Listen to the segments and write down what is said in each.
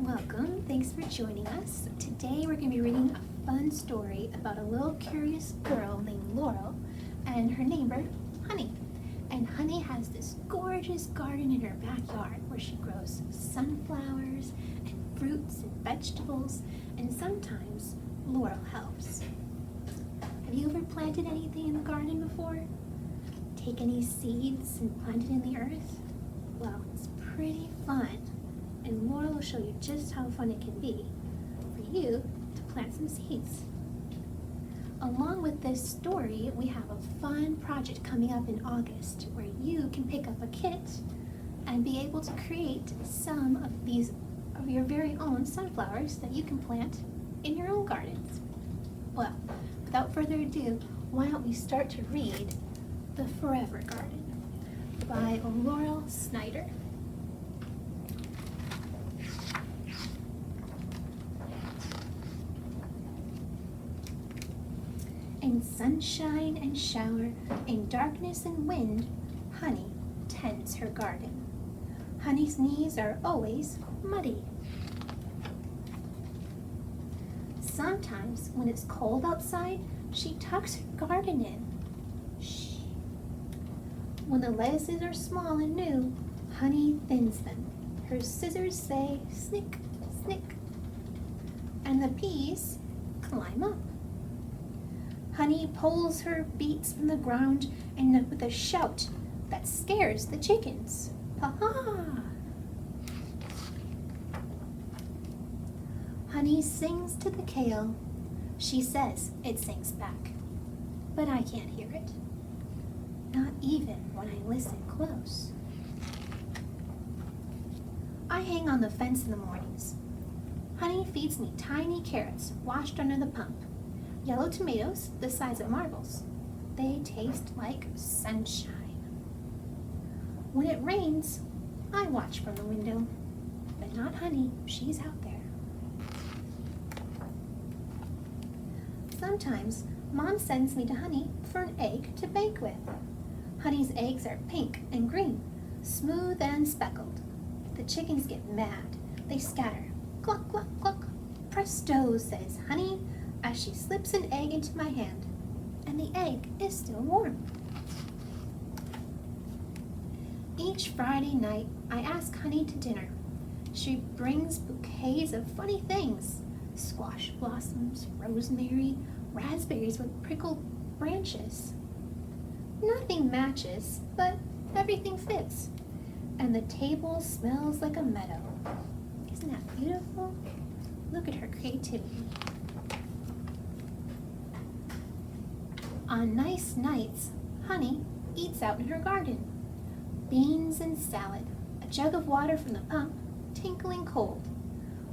Welcome, thanks for joining us. Today we're going to be reading a fun story about a little curious girl named Laurel and her neighbor, Honey. And Honey has this gorgeous garden in her backyard where she grows sunflowers and fruits and vegetables, and sometimes Laurel helps. Have you ever planted anything in the garden before? Take any seeds and plant it in the earth? Well, it's pretty fun. And Laurel will show you just how fun it can be for you to plant some seeds. Along with this story, we have a fun project coming up in August where you can pick up a kit and be able to create some of your very own sunflowers that you can plant in your own gardens. Well, without further ado, why don't we start to read The Forever Garden by Laurel Snyder. In sunshine and shower, in darkness and wind, Honey tends her garden. Honey's knees are always muddy. Sometimes, when it's cold outside, she tucks her garden in. Shh. When the lettuces are small and new, Honey thins them. Her scissors say snick, snick, and the peas climb up. Honey pulls her beets from the ground and with a shout that scares the chickens. Ha-ha! Honey sings to the kale. She says it sings back, but I can't hear it. Not even when I listen close. I hang on the fence in the mornings. Honey feeds me tiny carrots washed under the pump. Yellow tomatoes the size of marbles. They taste like sunshine. When it rains, I watch from the window, but not Honey, she's out there. Sometimes Mom sends me to Honey for an egg to bake with. Honey's eggs are pink and green, smooth and speckled. The chickens get mad. They scatter. Cluck, cluck, cluck. Presto, says Honey, as she slips an egg into my hand, and the egg is still warm. Each Friday night, I ask Honey to dinner. She brings bouquets of funny things: squash blossoms, rosemary, raspberries with prickled branches. Nothing matches, but everything fits, and the table smells like a meadow. Isn't that beautiful? Look at her creativity. On nice nights, Honey eats out in her garden. Beans and salad, a jug of water from the pump, tinkling cold.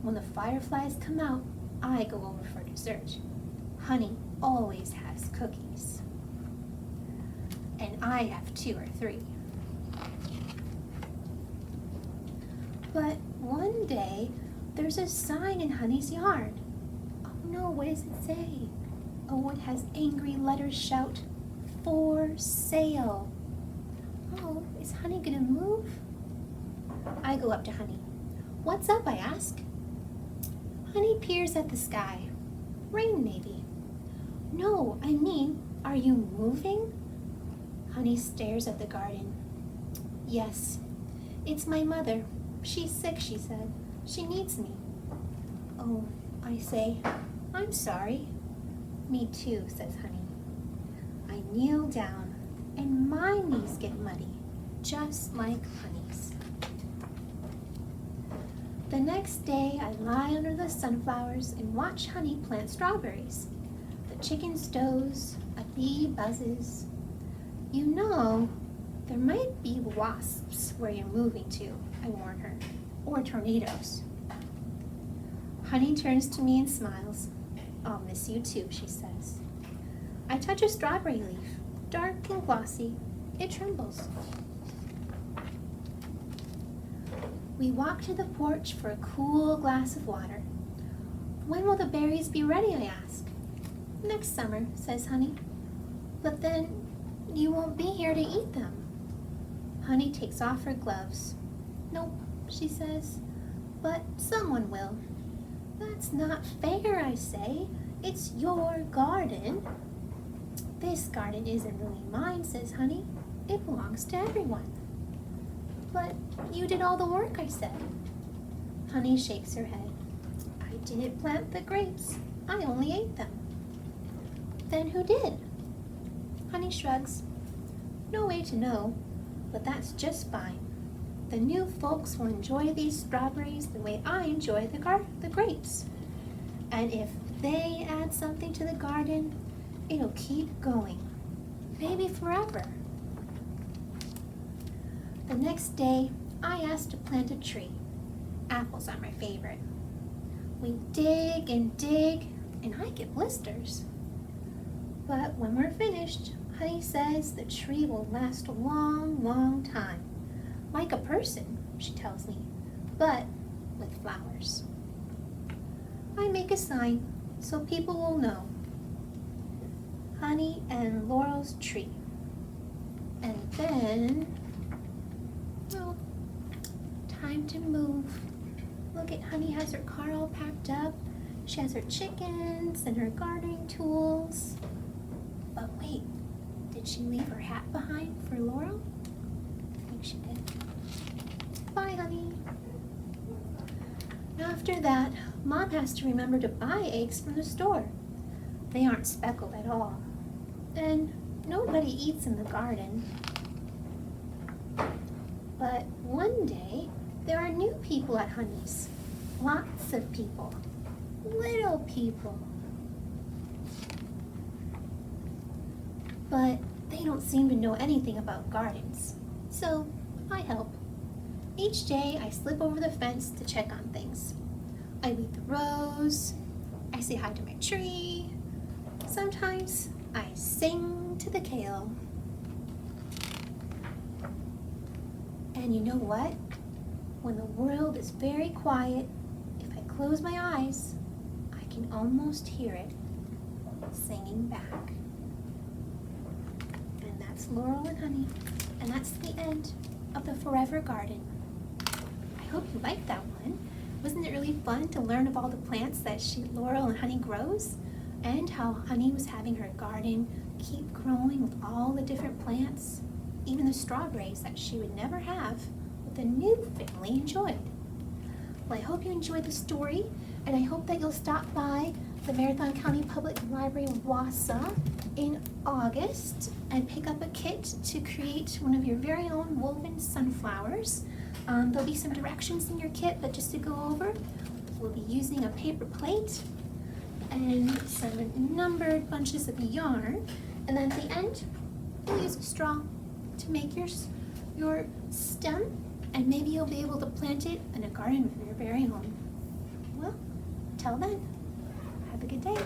When the fireflies come out, I go over for dessert. Honey always has cookies. And I have 2 or 3. But one day, there's a sign in Honey's yard. Oh no, what does it say? Oh, it has angry letters shout, "For sale." Oh, is Honey gonna move? I go up to Honey. What's up, I ask. Honey peers at the sky. Rain, maybe. No, I mean, are you moving? Honey stares at the garden. Yes, it's my mother. She's sick, she said. She needs me. Oh, I say, I'm sorry. Me too, says Honey. I kneel down, and my knees get muddy, just like Honey's. The next day, I lie under the sunflowers and watch Honey plant strawberries. The chicken stows, a bee buzzes. You know, there might be wasps where you're moving to, I warn her, or tornadoes. Honey turns to me and smiles. I'll miss you too, she says. I touch a strawberry leaf, dark and glossy. It trembles. We walk to the porch for a cool glass of water. When will the berries be ready, I ask. Next summer, says Honey. But then you won't be here to eat them. Honey takes off her gloves. Nope, she says. but someone will. That's not fair, I say. It's your garden. This garden isn't really mine, says Honey. It belongs to everyone. But you did all the work, I said. Honey shakes her head. I didn't plant the grapes. I only ate them. Then who did? Honey shrugs. No way to know, but that's just fine. The new folks will enjoy these strawberries the way I enjoy the grapes. And if they add something to the garden, it'll keep going, maybe forever. The next day, I asked to plant a tree. Apples are my favorite. We dig, and I get blisters. But when we're finished, Honey says the tree will last a long, long time. Like a person, she tells me, but with flowers. I make a sign so people will know. Honey and Laurel's tree. And then, well, time to move. Look at Honey has her car all packed up. She has her chickens and her gardening tools. But wait, did she leave her hat behind for Laurel? I think she did. Bye, Honey. After that, Mom has to remember to buy eggs from the store. They aren't speckled at all. And nobody eats in the garden. But one day, there are new people at Honey's. Lots of people. Little people. But they don't seem to know anything about gardens. So I help. Each day I slip over the fence to check on things. I weed the rows. I say hi to my tree. Sometimes I sing to the kale. And you know what? When the world is very quiet, if I close my eyes, I can almost hear it singing back. And that's Laurel and Honey. And that's the end of the Forever Garden. I hope you liked that one. Wasn't it really fun to learn of all the plants that Laurel and Honey grows? And how Honey was having her garden keep growing with all the different plants, even the strawberries that she would never have, but the new family enjoyed. Well, I hope you enjoyed the story, and I hope that you'll stop by the Marathon County Public Library Wausau in August and pick up a kit to create one of your very own woven sunflowers. There'll be some directions in your kit, but just to go over, we'll be using a paper plate and some numbered bunches of yarn, and then at the end, we'll use a straw to make your stem, and maybe you'll be able to plant it in a garden of your very own. Well, till then, have a good day.